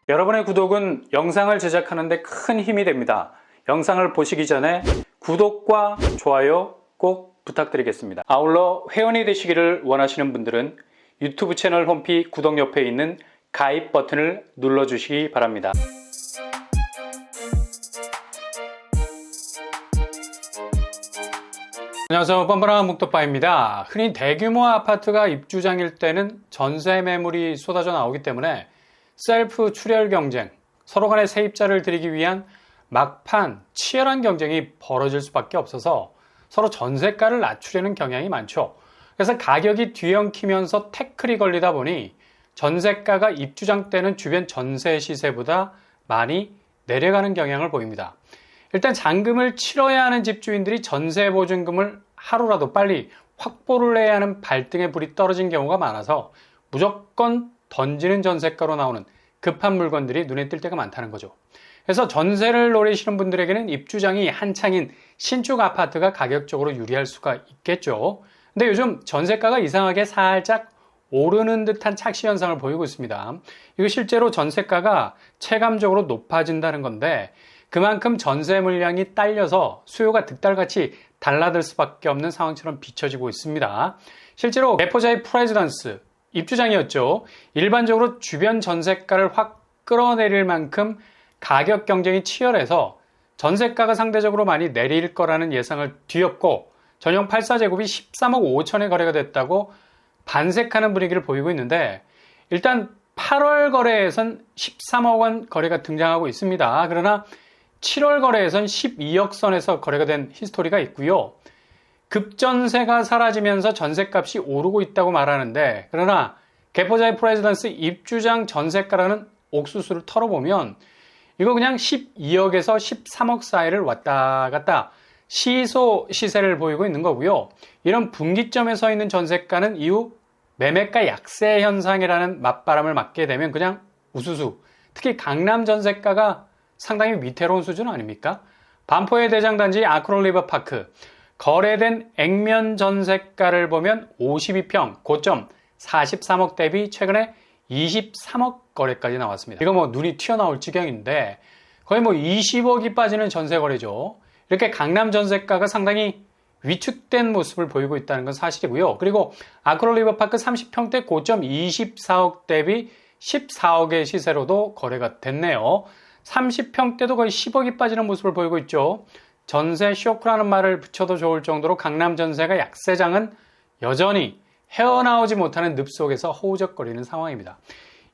여러분의 구독은 영상을 제작하는 데 큰 힘이 됩니다. 영상을 보시기 전에 구독과 좋아요 꼭 부탁드리겠습니다. 아울러 회원이 되시기를 원하시는 분들은 유튜브 채널 홈피 구독 옆에 있는 가입 버튼을 눌러주시기 바랍니다. 안녕하세요. 뻔뻔한 묵떡바입니다. 흔히 대규모 아파트가 입주장일 때는 전세 매물이 쏟아져 나오기 때문에 셀프 출혈 경쟁, 서로 간의 세입자를 들이기 위한 막판 치열한 경쟁이 벌어질 수밖에 없어서 서로 전세가를 낮추려는 경향이 많죠. 그래서 가격이 뒤엉키면서 태클이 걸리다 보니 전세가가 입주장 때는 주변 전세 시세보다 많이 내려가는 경향을 보입니다. 일단 잔금을 치러야 하는 집주인들이 전세 보증금을 하루라도 빨리 확보를 해야 하는 발등에 불이 떨어진 경우가 많아서 무조건 던지는 전세가로 나오는 급한 물건들이 눈에 띌 때가 많다는 거죠. 그래서 전세를 노리시는 분들에게는 입주장이 한창인 신축 아파트가 가격적으로 유리할 수가 있겠죠. 근데 요즘 전세가가 이상하게 살짝 오르는 듯한 착시 현상을 보이고 있습니다. 이거 실제로 전세가가 체감적으로 높아진다는 건데 그만큼 전세 물량이 딸려서 수요가 득달같이 달라들 수밖에 없는 상황처럼 비춰지고 있습니다. 실제로 내포자의 프레지던스, 입주장이었죠. 일반적으로 주변 전세가를 확 끌어내릴 만큼 가격 경쟁이 치열해서 전세가가 상대적으로 많이 내릴 거라는 예상을 뒤엎고 전용 84제곱이 13억 5천에 거래가 됐다고 반색하는 분위기를 보이고 있는데 일단 8월 거래에선 13억 원 거래가 등장하고 있습니다. 그러나 7월 거래에선 12억 선에서 거래가 된 히스토리가 있고요. 급전세가 사라지면서 전세값이 오르고 있다고 말하는데 그러나 개포자의 프레지던스 입주장 전세가라는 옥수수를 털어보면 이거 그냥 12억에서 13억 사이를 왔다 갔다 시소 시세를 보이고 있는 거고요. 이런 분기점에 서 있는 전세가는 이후 매매가 약세 현상이라는 맞바람을 맞게 되면 그냥 우수수. 특히 강남 전세가가 상당히 위태로운 수준 아닙니까? 반포의 대장단지 아크롤리버파크 거래된 액면 전세가를 보면 52평 고점 43억 대비 최근에 23억 거래까지 나왔습니다. 이거 뭐 눈이 튀어나올 지경인데 거의 뭐 20억이 빠지는 전세 거래죠. 이렇게 강남 전세가가 상당히 위축된 모습을 보이고 있다는 건 사실이고요. 그리고 아크롤리버파크 30평대 고점 24억 대비 14억의 시세로도 거래가 됐네요. 30평대도 거의 10억이 빠지는 모습을 보이고 있죠. 전세 쇼크라는 말을 붙여도 좋을 정도로 강남 전세가 약세장은 여전히 헤어나오지 못하는 늪 속에서 허우적거리는 상황입니다.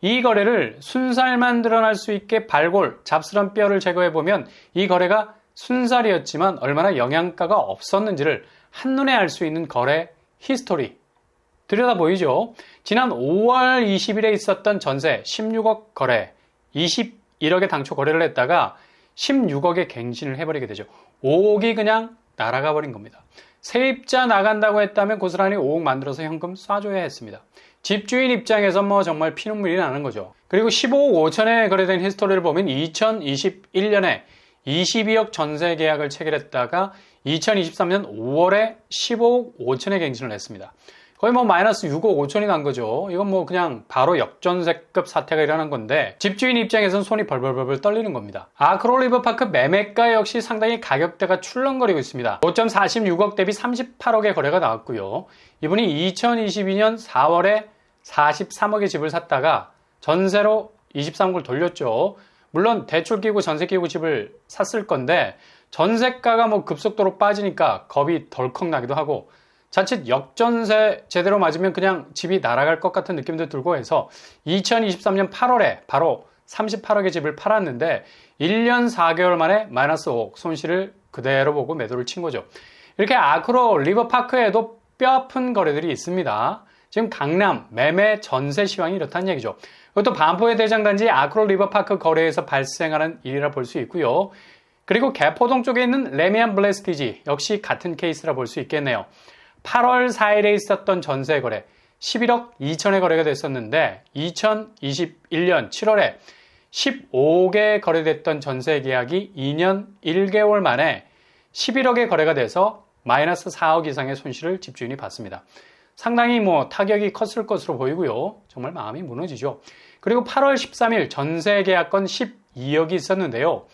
이 거래를 순살만 드러날 수 있게 발골, 잡스런 뼈를 제거해보면 이 거래가 순살이었지만 얼마나 영양가가 없었는지를 한눈에 알 수 있는 거래 히스토리 들여다 보이죠. 지난 5월 20일에 있었던 전세 16억 거래 21억에 당초 거래를 했다가 16억에 갱신을 해버리게 되죠. 5억이 그냥 날아가 버린 겁니다. 세입자 나간다고 했다면 고스란히 5억 만들어서 현금 쏴줘야 했습니다. 집주인 입장에서 뭐 정말 피눈물이 나는 거죠. 그리고 15억 5천에 거래된 히스토리를 보면 2021년에 22억 전세 계약을 체결했다가 2023년 5월에 15억 5천에 갱신을 했습니다. 거의 뭐 마이너스 6억 5천이 난 거죠. 이건 뭐 그냥 바로 역전세급 사태가 일어난 건데 집주인 입장에서는 손이 벌벌벌 떨리는 겁니다. 아크롤리버파크 매매가 역시 상당히 가격대가 출렁거리고 있습니다. 5.46억 대비 38억의 거래가 나왔고요. 이분이 2022년 4월에 43억의 집을 샀다가 전세로 23억을 돌렸죠. 물론 대출 끼고 전세 끼고 집을 샀을 건데 전세가가 뭐 급속도로 빠지니까 겁이 덜컥 나기도 하고 자칫 역전세 제대로 맞으면 그냥 집이 날아갈 것 같은 느낌도 들고 해서 2023년 8월에 바로 38억의 집을 팔았는데 1년 4개월 만에 마이너스 5억 손실을 그대로 보고 매도를 친 거죠. 이렇게 아크로 리버파크에도 뼈아픈 거래들이 있습니다. 지금 강남 매매 전세 시황이 이렇다는 얘기죠. 이것도 반포의 대장단지 아크로 리버파크 거래에서 발생하는 일이라 볼 수 있고요. 그리고 개포동 쪽에 있는 레미안 블레스티지 역시 같은 케이스라 볼 수 있겠네요. 8월 4일에 있었던 전세 거래 11억 2천에 거래가 됐었는데 2021년 7월에 15억에 거래됐던 전세 계약이 2년 1개월 만에 11억에 거래가 돼서 마이너스 4억 이상의 손실을 집주인이 봤습니다. 상당히 타격이 컸을 것으로 보이고요. 정말 마음이 무너지죠. 그리고 8월 13일 전세 계약건 12억이 있었는데요.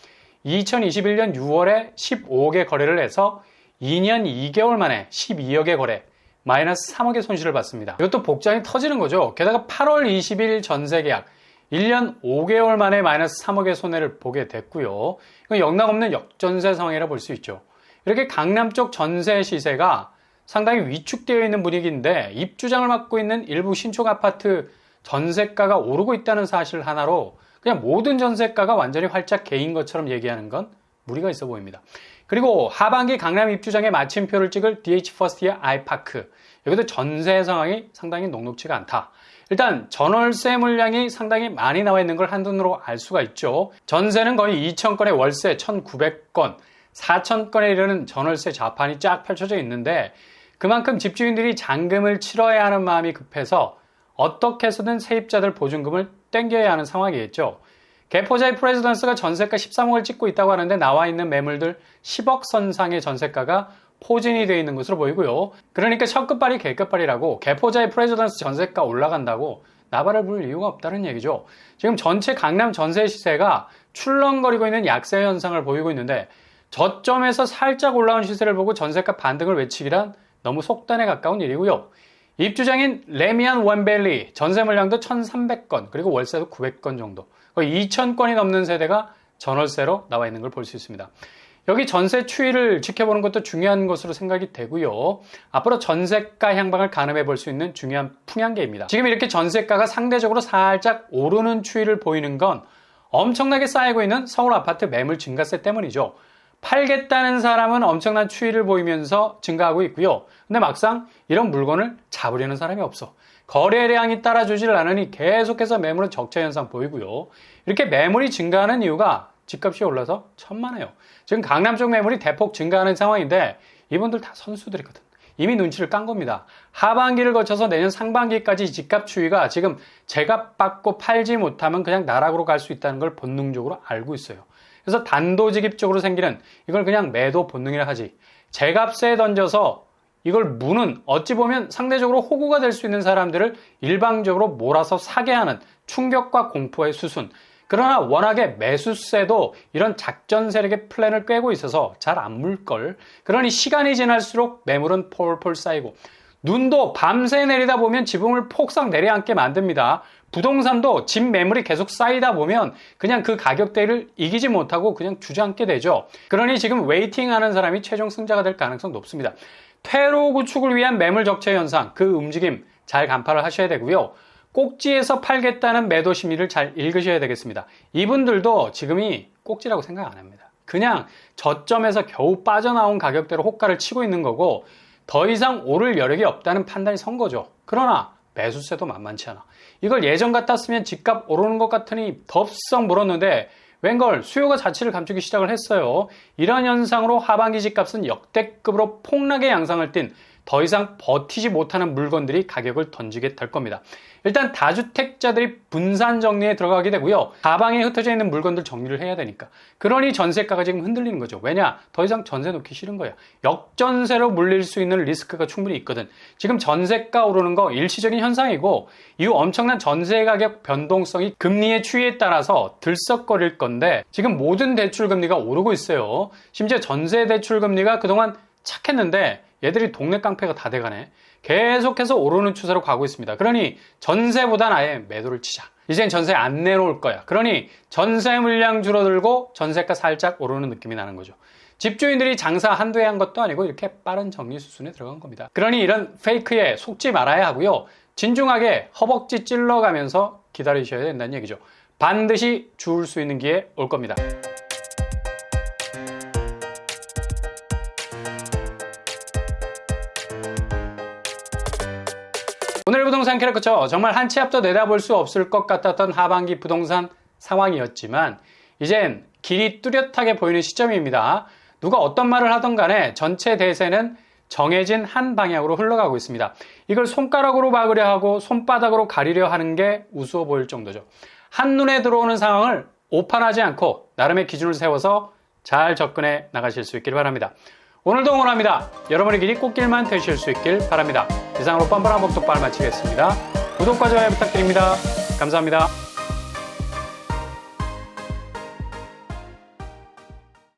2021년 6월에 15억의 거래를 해서 2년 2개월 만에 12억의 거래, 마이너스 3억의 손실을 봤습니다. 이것도 복장이 터지는 거죠. 게다가 8월 20일 전세 계약, 1년 5개월 만에 마이너스 3억의 손해를 보게 됐고요. 이건 영락없는 역전세 상황이라 볼 수 있죠. 이렇게 강남 쪽 전세 시세가 상당히 위축되어 있는 분위기인데 입주장을 맡고 있는 일부 신축 아파트 전세가가 오르고 있다는 사실 하나로 그냥 모든 전세가가 완전히 활짝 개인 것처럼 얘기하는 건 무리가 있어 보입니다. 그리고 하반기 강남 입주장에 마침표를 찍을 DH 퍼스트의 아이파크, 여기도 전세 상황이 상당히 녹록지가 않다. 일단 전월세 물량이 상당히 많이 나와 있는 걸 한눈으로 알 수가 있죠. 전세는 거의 2,000건에 월세 1,900건, 4,000건에 이르는 전월세 좌판이 쫙 펼쳐져 있는데 그만큼 집주인들이 잔금을 치러야 하는 마음이 급해서 어떻게 해서든 세입자들 보증금을 땡겨야 하는 상황이겠죠. 개포자의 프레지던스가 전세가 13억을 찍고 있다고 하는데 나와 있는 매물들 10억 선상의 전세가가 포진이 되어 있는 것으로 보이고요. 그러니까 첫 끝발이 개끝발이라고 개포자의 프레지던스 전세가 올라간다고 나발을 부를 이유가 없다는 얘기죠. 지금 전체 강남 전세 시세가 출렁거리고 있는 약세 현상을 보이고 있는데 저점에서 살짝 올라온 시세를 보고 전세가 반등을 외치기란 너무 속단에 가까운 일이고요. 입주장인 레미안 원밸리 전세 물량도 1,300건, 그리고 월세도 900건 정도, 거의 2,000건이 넘는 세대가 전월세로 나와 있는 걸 볼 수 있습니다. 여기 전세 추이를 지켜보는 것도 중요한 것으로 생각이 되고요. 앞으로 전세가 향방을 가늠해 볼 수 있는 중요한 풍향계입니다. 지금 이렇게 전세가가 상대적으로 살짝 오르는 추이를 보이는 건 엄청나게 쌓이고 있는 서울 아파트 매물 증가세 때문이죠. 팔겠다는 사람은 엄청난 추이를 보이면서 증가하고 있고요. 근데 막상 이런 물건을 잡으려는 사람이 없어. 거래량이 따라주질 않으니 계속해서 매물은 적자 현상 보이고요. 이렇게 매물이 증가하는 이유가 집값이 올라서 천만에요. 지금 강남 쪽 매물이 대폭 증가하는 상황인데 이분들 다 선수들이거든. 이미 눈치를 깐 겁니다. 하반기를 거쳐서 내년 상반기까지 집값 추이가 지금 제값 받고 팔지 못하면 그냥 나락으로 갈 수 있다는 걸 본능적으로 알고 있어요. 그래서 단도직입적으로 생기는 이걸 그냥 매도 본능이라 하지, 제값에 던져서 이걸 무는, 어찌 보면 상대적으로 호구가 될 수 있는 사람들을 일방적으로 몰아서 사게 하는 충격과 공포의 수순. 그러나 워낙에 매수세도 이런 작전 세력의 플랜을 꿰고 있어서 잘 안 물걸. 그러니 시간이 지날수록 매물은 폴폴 쌓이고 눈도 밤새 내리다 보면 지붕을 폭삭 내려앉게 만듭니다. 부동산도 집 매물이 계속 쌓이다 보면 그냥 그 가격대를 이기지 못하고 그냥 주저앉게 되죠. 그러니 지금 웨이팅하는 사람이 최종 승자가 될 가능성 높습니다. 퇴로 구축을 위한 매물 적체 현상, 그 움직임 잘 간파를 하셔야 되고요. 꼭지에서 팔겠다는 매도 심리를 잘 읽으셔야 되겠습니다. 이분들도 지금이 꼭지라고 생각 안 합니다. 그냥 저점에서 겨우 빠져나온 가격대로 호가를 치고 있는 거고 더 이상 오를 여력이 없다는 판단이 선 거죠. 그러나 매수세도 만만치 않아. 이걸 예전 같았으면 집값 오르는 것 같으니 덥석 물었는데 웬걸 수요가 자취를 감추기 시작을 했어요. 이런 현상으로 하반기 집값은 역대급으로 폭락의 양상을 띈 더 이상 버티지 못하는 물건들이 가격을 던지게 될 겁니다. 일단 다주택자들이 분산 정리에 들어가게 되고요. 가방에 흩어져 있는 물건들 정리를 해야 되니까. 그러니 전세가가 지금 흔들리는 거죠. 왜냐? 더 이상 전세 놓기 싫은 거야. 역전세로 물릴 수 있는 리스크가 충분히 있거든. 지금 전세가 오르는 거 일시적인 현상이고 이후 엄청난 전세 가격 변동성이 금리의 추이에 따라서 들썩거릴 건데 지금 모든 대출 금리가 오르고 있어요. 심지어 전세 대출 금리가 그동안 착했는데 얘들이 동네 깡패가 다 돼가네. 계속해서 오르는 추세로 가고 있습니다. 그러니 전세보단 아예 매도를 치자. 이젠 전세 안 내놓을 거야. 그러니 전세 물량 줄어들고 전세가 살짝 오르는 느낌이 나는 거죠. 집주인들이 장사 한두 해 한 것도 아니고 이렇게 빠른 정리 수순에 들어간 겁니다. 그러니 이런 페이크에 속지 말아야 하고요. 진중하게 허벅지 찔러가면서 기다리셔야 된다는 얘기죠. 반드시 주울 수 있는 기회 올 겁니다. 오늘의 부동산 캐릭터죠. 정말 한 치 앞도 내다볼 수 없을 것 같았던 하반기 부동산 상황이었지만 이젠 길이 뚜렷하게 보이는 시점입니다. 누가 어떤 말을 하던 간에 전체 대세는 정해진 한 방향으로 흘러가고 있습니다. 이걸 손가락으로 막으려 하고 손바닥으로 가리려 하는 게 우스워 보일 정도죠. 한눈에 들어오는 상황을 오판하지 않고 나름의 기준을 세워서 잘 접근해 나가실 수 있기를 바랍니다. 오늘도 응원합니다. 여러분의 길이 꽃길만 되실 수 있길 바랍니다. 이상으로 뻔뻔한 복독발 마치겠습니다. 구독과 좋아요 부탁드립니다. 감사합니다.